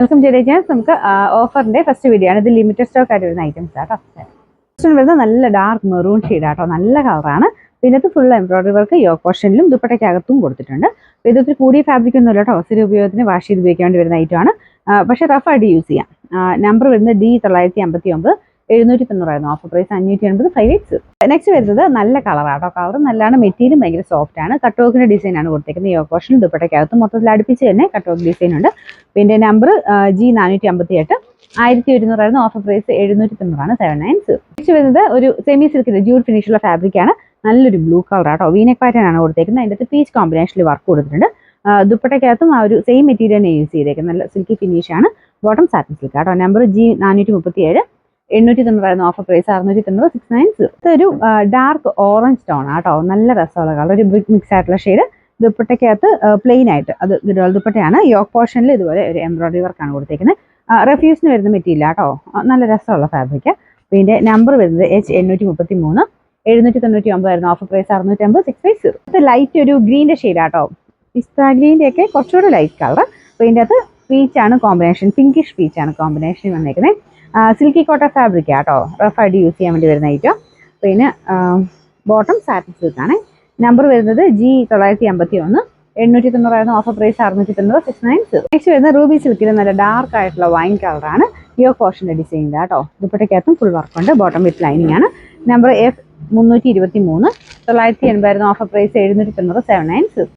Welcome ചെയ്തേക്കാൻ നമുക്ക് ഓഫറിന്റെ first video ആണ്. ഇത് ലിമിറ്റഡ് സ്റ്റോക്ക് ആയിട്ട് വരുന്ന ഐറ്റംസ് ആട്ടോ. ഫസ്റ്റ് വരുന്നത് നല്ല ഡാർക്ക് മെറൂൺ ഷെയ്ഡ് ആട്ടോ, നല്ല കളറാണ്. ഇതിനകത്ത് ഫുൾ എംബ്രോയിഡറി വർക്ക് യോക്ക് പോർഷനിലും ദുപ്പട്ടയ്ക്കകത്തും കൊടുത്തിട്ടുണ്ട്. ഇതൊരു കൂടിയ ഫാബ്രിക് ഒന്നുമില്ല കേട്ടോ, സ്ഥിര ഉപയോഗത്തിന് വാഷ് ചെയ്ത് ഉപയോഗിക്കാൻ വേണ്ടി വരുന്ന ഐറ്റമാണ്. പക്ഷേ റഫായിട്ട് യൂസ് ചെയ്യാം. നമ്പർ വരുന്നത് D959, 790 offer price 580, 5X. Next വരുന്നത് നല്ല കളറാട്ടോ, കളർ നല്ലതാണ്, മെറ്റീരിയൽ ഭയങ്കര സോഫ്റ്റ് ആണ്. കട്ടോക്കിന്റെ ഡിസൈൻ ആണ് കൊടുത്തേക്കുന്നത്. യോക്ക് പോർഷനിൽ ദുപ്പട്ടയ്ക്കകത്ത് മൊത്തത്തിൽ അടുപ്പിച്ച് തന്നെ കട്ടോക്ക് ഡിസൈൻ ഉണ്ട്. പിന്നെ number G458, 1100 offer price 790, 790. Next വരുന്നത് ഒരു സെമി സിൽക്കിന്റെ ജൂഡ് ഫിനിഷുള്ള ഫാബ്രിക് ആണ്. നല്ലൊരു ബ്ലൂ കളർ ആട്ടോ, വീനെക് പാറ്റേൺ ആണ് കൊടുത്തേക്കുന്നത്. അതിൻ്റെ പീച്ച് കോമ്പിനേഷനിൽ വർക്ക് കൊടുത്തിട്ടുണ്ട്. ദുപ്പട്ടയ്ക്കകത്തും ആ ഒരു സെയിം മെറ്റീരിയൽ യൂസ് ചെയ്തേക്കുന്നത്. നല്ല സിൽക്കി ഫിനിഷ് ആണ്. ബോട്ടം സാറ്റിൻ സിൽക്ക് ആട്ടോ. Number G437, 890 offer price 690, 690. ഇതൊരു ഡാർക്ക് ഓറഞ്ച് ടോൺ ആട്ടോ, നല്ല രസമുള്ള കളർ, ഒരു ബ്രിക്ക് മിക്സ് ആയിട്ടുള്ള ഷെയ്ഡ്. ദുപ്പട്ടയ്ക്കകത്ത് പ്ലെയിൻ ആയിട്ട് അത് ദുപ്പട്ടയാണ്. യോക്ക് പോർഷനിൽ ഇതുപോലെ ഒരു എംബ്രോയിഡറി വർക്കാണ് കൊടുത്തേക്കുന്നത്. റെഫ്യൂസിന് വരുന്ന മെറ്റീരിയൽ ആട്ടോ, നല്ല രസമുള്ള ഫാബ്രിക്. പിന്നെ നമ്പർ വരുന്നത് H833, 799 ഓഫർ പ്രൈസ് 650, 650. ഇത് ലൈറ്റ് ഒരു ഗ്രീൻ്റെ ഷെയ്ഡ് ആട്ടോ, പിസ്ത ഗ്രീൻ്റെ ഒക്കെ കുറച്ചുകൂടി ലൈറ്റ് കളർ. അപ്പോൾ ഇതിൻ്റെ അകത്ത് പീച്ചാണ് കോമ്പിനേഷൻ, പിങ്കിഷ് പീച്ചാണ് കോമ്പിനേഷൻ വന്നേക്കുന്നത്. സിൽക്കി കോട്ടൺ ഫാബ്രിക് ആട്ടോ, റഫായിട്ട് യൂസ് ചെയ്യാൻ വേണ്ടി വരുന്ന ഐറ്റം. പിന്നെ ബോട്ടം സാറ്റിൻ സിൽക്കാണ്. നമ്പർ വരുന്നത് G951, 890 ഓഫർ പ്രൈസ് 690, 690. നെക്സ്റ്റ് വരുന്നത് റൂബി സിൽക്കിൽ നല്ല ഡാർക്ക് ആയിട്ടുള്ള വൈൻ കളറാണ്. യോക്ക് പോർഷൻ്റെ ഡിസൈനിൽ ആട്ടോ. ദുപ്പട്ടയ്ക്കകത്തും ഫുൾ വർക്കുണ്ട്. ബോട്ടം വിത്ത് ലൈനിങ് ആണ്. Number F323, 980 offer price 790, 790.